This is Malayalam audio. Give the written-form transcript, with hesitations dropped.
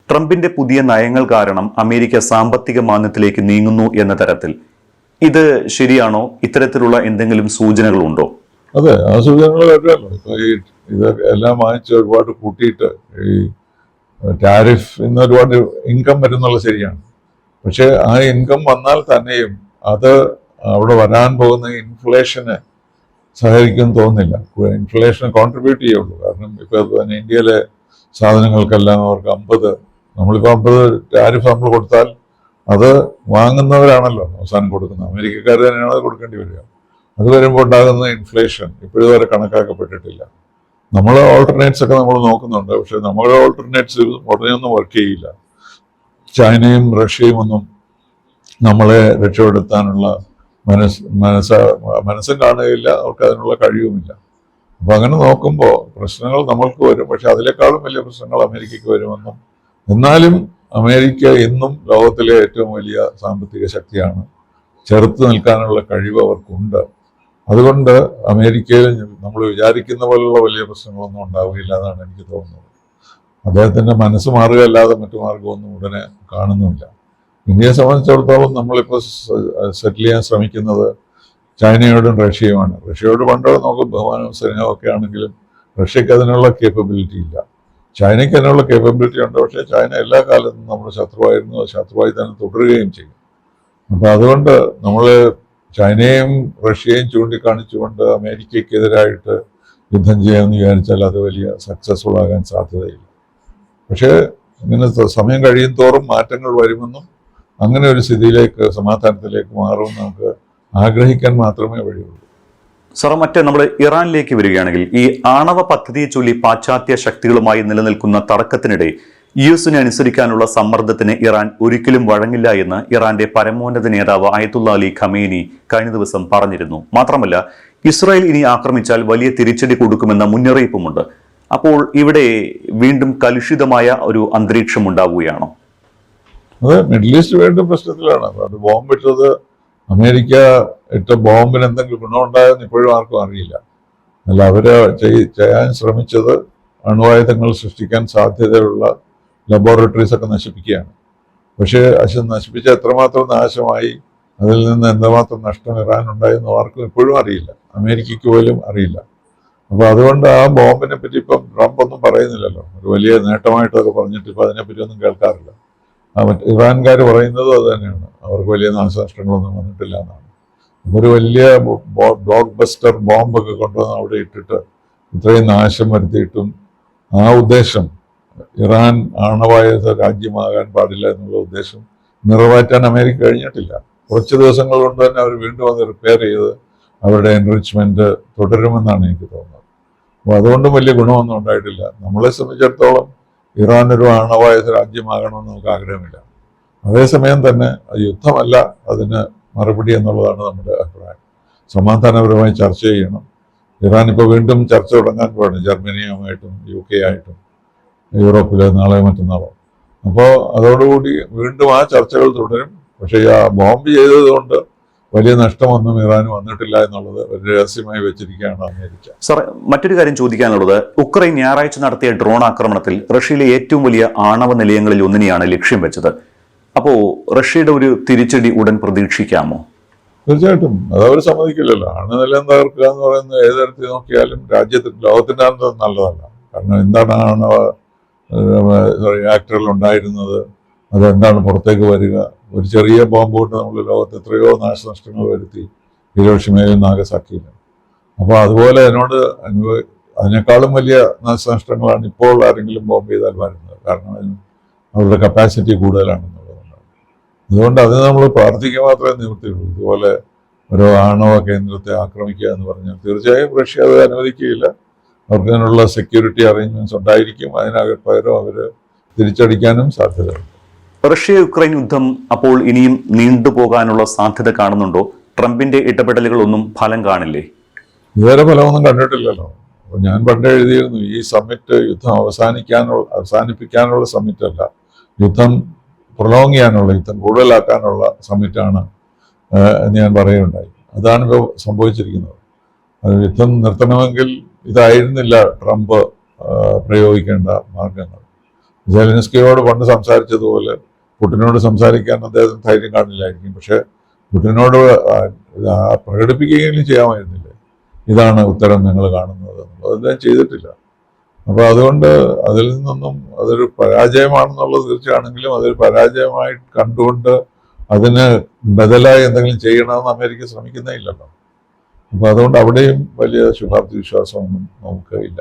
ട്രംപിന്റെ പുതിയ നയങ്ങൾ കാരണം അമേരിക്ക സാമ്പത്തിക മാന്ദ്യത്തിലേക്ക് നീങ്ങുന്നു എന്ന തരത്തിൽ ഇത് ശരിയാണോ? ഇത്തരത്തിലുള്ള എന്തെങ്കിലും സൂചനകളുണ്ടോ? അതെ, ആ സൂചനകൾ കേട്ടല്ലോ. ഇപ്പൊ ഇത് എല്ലാം വാങ്ങിച്ച് ഒരുപാട് കൂട്ടിയിട്ട് ഈ ടാരിഫ് ഇന്ന് ഒരുപാട് ഇൻകം വരുന്നുള്ള ശരിയാണ്. പക്ഷെ ആ ഇൻകം വന്നാൽ തന്നെയും അത് അവിടെ വരാൻ പോകുന്ന ഇൻഫ്ലേഷന് സഹകരിക്കുമെന്ന് തോന്നുന്നില്ല. ഇൻഫ്ലേഷന് കോൺട്രിബ്യൂട്ട് ചെയ്യുള്ളൂ. കാരണം ഇപ്പൊ തന്നെ ഇന്ത്യയിലെ സാധനങ്ങൾക്കെല്ലാം അവർക്ക് 50, നമ്മളിപ്പോൾ 50 ടാരിഫ് നമ്മൾ കൊടുത്താൽ അത് വാങ്ങുന്നവരാണല്ലോ അവസാനം കൊടുക്കുന്നത്. അമേരിക്കക്കാർ തന്നെയാണ് അത് കൊടുക്കേണ്ടി വരിക. അത് വരുമ്പോൾ ഉണ്ടാകുന്ന ഇൻഫ്ലേഷൻ ഇപ്പോഴും വരെ കണക്കാക്കപ്പെട്ടിട്ടില്ല. നമ്മൾ ഓൾട്ടർനേറ്റ്സ് ഒക്കെ നമ്മൾ നോക്കുന്നുണ്ട്. പക്ഷെ നമ്മുടെ ഓൾട്ടർനേറ്റ്സ് ഉടനെ ഒന്നും വർക്ക് ചെയ്യില്ല. ചൈനയും റഷ്യയും ഒന്നും നമ്മളെ രക്ഷപ്പെടുത്താനുള്ള മനസ്സും കാണുകയില്ല, അവർക്ക് അതിനുള്ള കഴിവുമില്ല. അപ്പൊ അങ്ങനെ നോക്കുമ്പോൾ പ്രശ്നങ്ങൾ നമ്മൾക്ക് വരും. പക്ഷെ അതിനേക്കാളും വലിയ പ്രശ്നങ്ങൾ അമേരിക്കയ്ക്ക് വരുമെന്നും, എന്നാലും അമേരിക്ക ഇന്നും ലോകത്തിലെ ഏറ്റവും വലിയ സാമ്പത്തിക ശക്തിയാണ്. ചെറുത്ത് നിൽക്കാനുള്ള കഴിവ് അവർക്കുണ്ട്. അതുകൊണ്ട് അമേരിക്കയിൽ നമ്മൾ വിചാരിക്കുന്ന പോലുള്ള വലിയ പ്രശ്നങ്ങളൊന്നും ഉണ്ടാവുകയില്ല എന്നാണ് എനിക്ക് തോന്നുന്നത്. അദ്ദേഹത്തിന്റെ മനസ്സ് മാറുകയല്ലാതെ മറ്റു മാർഗമൊന്നും ഉടനെ കാണുന്നുമില്ല. ഇന്ത്യയെ സംബന്ധിച്ചിടത്തോളം നമ്മളിപ്പോൾ സെറ്റിൽ ചെയ്യാൻ ശ്രമിക്കുന്നത് ചൈനയോടും റഷ്യയുമാണ്. റഷ്യയോട് പണ്ടോ നമുക്ക് ബഹുമാനവും സ്നേഹവും ഒക്കെ ആണെങ്കിലും റഷ്യക്ക് അതിനുള്ള കേപ്പബിലിറ്റി ഇല്ല. ചൈനയ്ക്ക് അതിനുള്ള കേപ്പബിലിറ്റി ഉണ്ട്. പക്ഷേ ചൈന എല്ലാ കാലത്തും നമ്മുടെ ശത്രുവായിരുന്നു, ശത്രുവായി തന്നെ തുടരുകയും ചെയ്യും. അപ്പൊ അതുകൊണ്ട് നമ്മൾ ചൈനയും റഷ്യയും ചൂണ്ടിക്കാണിച്ചുകൊണ്ട് അമേരിക്കയ്ക്കെതിരായിട്ട് യുദ്ധം ചെയ്യാമെന്ന് വിചാരിച്ചാൽ അത് വലിയ സക്സസ്ഫുൾ ആകാൻ സാധ്യതയില്ല. പക്ഷേ ഇങ്ങനെ സമയം കഴിയും തോറും മാറ്റങ്ങൾ വരുമെന്നും അങ്ങനെ ഒരു സ്ഥിതിയിലേക്ക്, സമാധാനത്തിലേക്ക് മാറുമെന്ന് നമുക്ക് ആഗ്രഹിക്കാൻ മാത്രമേ വഴിയുള്ളൂ. സാർ, മറ്റേ നമ്മൾ ഇറാനിലേക്ക് വരികയാണെങ്കിൽ ഈ ആണവ പദ്ധതിയെ ചൊല്ലി പാശ്ചാത്യ ശക്തികളുമായി നിലനിൽക്കുന്ന തർക്കത്തിനിടെ യുഎസിനെ അനുസരിക്കാനുള്ള സമ്മർദ്ദത്തിന് ഇറാൻ ഒരിക്കലും വഴങ്ങില്ല എന്ന് ഇറാന്റെ പരമോന്നത നേതാവ് അയത്തുള്ള അലി ഖമേനി കഴിഞ്ഞ ദിവസം പറഞ്ഞിരുന്നു. മാത്രമല്ല, ഇസ്രായേൽ ഇനി ആക്രമിച്ചാൽ വലിയ തിരിച്ചടി കൊടുക്കുമെന്ന മുന്നറിയിപ്പുമുണ്ട്. അപ്പോൾ ഇവിടെ വീണ്ടും കലുഷിതമായ ഒരു അന്തരീക്ഷം ഉണ്ടാവുകയാണോ? അത് മിഡിൽ ഈസ്റ്റ് വീണ്ടും പ്രശ്നത്തിലാണ്. അത് ബോംബിട്ടത്, അമേരിക്ക ഇട്ട ബോംബിന് എന്തെങ്കിലും ഗുണമുണ്ടായെന്ന് ഇപ്പോഴും ആർക്കും അറിയില്ല. അല്ല, അവര് ചെയ്യാൻ ശ്രമിച്ചത് അണുവായുധങ്ങൾ സൃഷ്ടിക്കാൻ സാധ്യതയുള്ള ലബോറട്ടറീസ് ഒക്കെ നശിപ്പിക്കുകയാണ്. പക്ഷേ നശിപ്പിച്ച എത്രമാത്രം നാശമായി, അതിൽ നിന്ന് എന്തുമാത്രം നഷ്ടം ഇറാനുണ്ടായെന്ന് ആർക്കും ഇപ്പോഴും അറിയില്ല. അമേരിക്കയ്ക്ക് പോലും അറിയില്ല. അപ്പൊ അതുകൊണ്ട് ആ ബോംബിനെ പറ്റി ഇപ്പം ട്രംപ് ഒന്നും പറയുന്നില്ലല്ലോ. ഒരു വലിയ നേട്ടമായിട്ടൊക്കെ പറഞ്ഞിട്ട് ഇപ്പം അതിനെപ്പറ്റി ഒന്നും കേൾക്കാറില്ല. ഇറാൻകാർ പറയുന്നതും അത് തന്നെയാണ്, അവർക്ക് വലിയ നാശനഷ്ടങ്ങളൊന്നും വന്നിട്ടില്ല എന്നാണ്. ഒരു വലിയ ബ്ലോക്ക് ബസ്റ്റർ ബോംബൊക്കെ കൊണ്ടുവന്ന് അവിടെ ഇട്ടിട്ട് ഇത്രയും നാശം വരുത്തിയിട്ടും ആ ഉദ്ദേശം, ഇറാൻ ആണവായുധ രാജ്യമാകാൻ പാടില്ല എന്നുള്ള ഉദ്ദേശം നിറവേറ്റാൻ അമേരിക്ക കഴിഞ്ഞിട്ടില്ല. കുറച്ച് ദിവസങ്ങൾ കൊണ്ട് തന്നെ അവർ വീണ്ടും അത് റിപ്പയർ ചെയ്ത് അവരുടെ എൻറിച്ച്മെന്റ് തുടരുമെന്നാണ് എനിക്ക് തോന്നുന്നത്. അപ്പോൾ അതുകൊണ്ടും വലിയ ഗുണമൊന്നും ഉണ്ടായിട്ടില്ല. നമ്മളെ സംബന്ധിച്ചിടത്തോളം ഇറാൻ ഒരു ആണവായുധ രാജ്യമാകണമെന്ന് നമുക്ക് ആഗ്രഹമില്ല. അതേസമയം തന്നെ യുദ്ധമല്ല അതിന് മറുപടി എന്നുള്ളതാണ് നമ്മുടെ അഭിപ്രായം. സമാധാനപരമായി ചർച്ച ചെയ്യണം. ഇറാൻ ഇപ്പോൾ വീണ്ടും ചർച്ച തുടങ്ങാൻ പോവാണ്, ജർമ്മനിയുമായിട്ടും UK ആയിട്ടും യൂറോപ്പിലെ നാളെ മറ്റന്നാളോ. അപ്പോൾ അതോടുകൂടി വീണ്ടും ആ ചർച്ചകൾ തുടരും. പക്ഷേ ആ ബോംബ് ചെയ്തതുകൊണ്ട് വലിയ നഷ്ടമൊന്നും ഇറാന് വന്നിട്ടില്ല എന്നുള്ളത് ഒരു രഹസ്യമായി വെച്ചിരിക്കുകയാണ് അമേരിക്ക. സാർ, മറ്റൊരു കാര്യം ചോദിക്കാനുള്ളത്, ഉക്രൈൻ ഞായറാഴ്ച നടത്തിയ ഡ്രോൺ ആക്രമണത്തിൽ റഷ്യയിലെ ഏറ്റവും വലിയ ആണവ നിലയങ്ങളിൽ ഒന്നിനെയാണ് ലക്ഷ്യം വെച്ചത്. അപ്പോ റഷ്യയുടെ ഒരു തിരിച്ചടി ഉടൻ പ്രതീക്ഷിക്കാമോ? തീർച്ചയായിട്ടും അത് അവർ സമ്മതിക്കില്ലല്ലോ. ആണവനിലയം തകർക്കുക എന്ന് പറയുന്നത് ഏത് തരത്തിൽ നോക്കിയാലും ലോകത്തിന്റെ നല്ലതല്ല. കാരണം എന്താണ് ആണവ റിയാക്ടറിൽ ഉണ്ടായിരുന്നത്, അതെന്താണ് പുറത്തേക്ക് വരിക? ഒരു ചെറിയ ബോംബ് കൊണ്ട് നമ്മൾ ലോകത്ത് എത്രയോ നാശനഷ്ടങ്ങൾ വരുത്തി, ഹിരോഷിമയിലും നാഗസാക്കിയിലും. അപ്പോൾ അതുപോലെ അതിനേക്കാളും വലിയ നാശനഷ്ടങ്ങളാണ് ഇപ്പോൾ ആരെങ്കിലും ബോംബ് ചെയ്താൽ വരുന്നത്. കാരണം അവരുടെ കപ്പാസിറ്റി കൂടുതലാണെന്നുള്ളതുകൊണ്ടാണ്. അതുകൊണ്ട് അതിന് നമ്മൾ പ്രാർത്ഥിക്കുക മാത്രമേ നിവൃത്തിയുള്ളൂ. ഇതുപോലെ ഓരോ ആണവ കേന്ദ്രത്തെ ആക്രമിക്കുക എന്ന് പറഞ്ഞാൽ തീർച്ചയായും റഷ്യ അത് അനുവദിക്കുകയില്ല. അവർക്ക് അതിനുള്ള സെക്യൂരിറ്റി അറേഞ്ച്മെന്റ്സ് ഉണ്ടായിരിക്കും. പകരം അവർ തിരിച്ചടിക്കാനും സാധ്യതയുണ്ട്. റഷ്യ യുക്രൈൻ യുദ്ധം അപ്പോൾ ഇനിയും നീണ്ടുപോകാനുള്ള സാധ്യത കാണുന്നുണ്ടോ? ട്രംപിന്റെ ഇടപെടലുകളൊന്നും ഫലം കാണില്ലേ? ഇതുവരെ ഫലമൊന്നും കണ്ടിട്ടില്ലല്ലോ. അപ്പോൾ ഞാൻ പണ്ടേ എഴുതിയിരുന്നു, ഈ സമ്മിറ്റ് യുദ്ധം അവസാനിപ്പിക്കാനുള്ള സമ്മിറ്റ് അല്ല, യുദ്ധം പ്രൊലോങ് ചെയ്യാനുള്ള, യുദ്ധം കൂടുതലാക്കാനുള്ള സമ്മിറ്റാണ് എന്ന് ഞാൻ പറയുകയുണ്ടായി. അതാണ് ഇപ്പോൾ സംഭവിച്ചിരിക്കുന്നത്. യുദ്ധം നിർത്തണമെങ്കിൽ ഇതായിരുന്നില്ല ട്രംപ് പ്രയോഗിക്കേണ്ട മാർഗങ്ങൾ. സെലൻസ്കിയോട് പണ്ട് സംസാരിച്ചതുപോലെ പുടിനോട് സംസാരിക്കാൻ അദ്ദേഹത്തിന് ധൈര്യം കാണില്ലായിരിക്കും. പക്ഷെ പുടിനോട് പ്രകടിപ്പിക്കുകയെങ്കിലും ചെയ്യാമായിരുന്നില്ലേ, ഇതാണ് ഉത്തരം നിങ്ങൾ കാണുന്നത് എന്നുള്ളത്. അദ്ദേഹം ചെയ്തിട്ടില്ല. അപ്പോൾ അതുകൊണ്ട് അതിൽ നിന്നൊന്നും അതൊരു പരാജയമാണെന്നുള്ളത് തീർച്ചയാണെങ്കിലും അതൊരു പരാജയമായി കണ്ടുകൊണ്ട് അതിന് ബദലായി എന്തെങ്കിലും ചെയ്യണമെന്ന് അമേരിക്ക ശ്രമിക്കുന്നേ ഇല്ലല്ലോ. അപ്പോൾ അതുകൊണ്ട് അവിടെയും വലിയ ശുഭാപ്തി വിശ്വാസമൊന്നും നമുക്ക് ഇല്ല.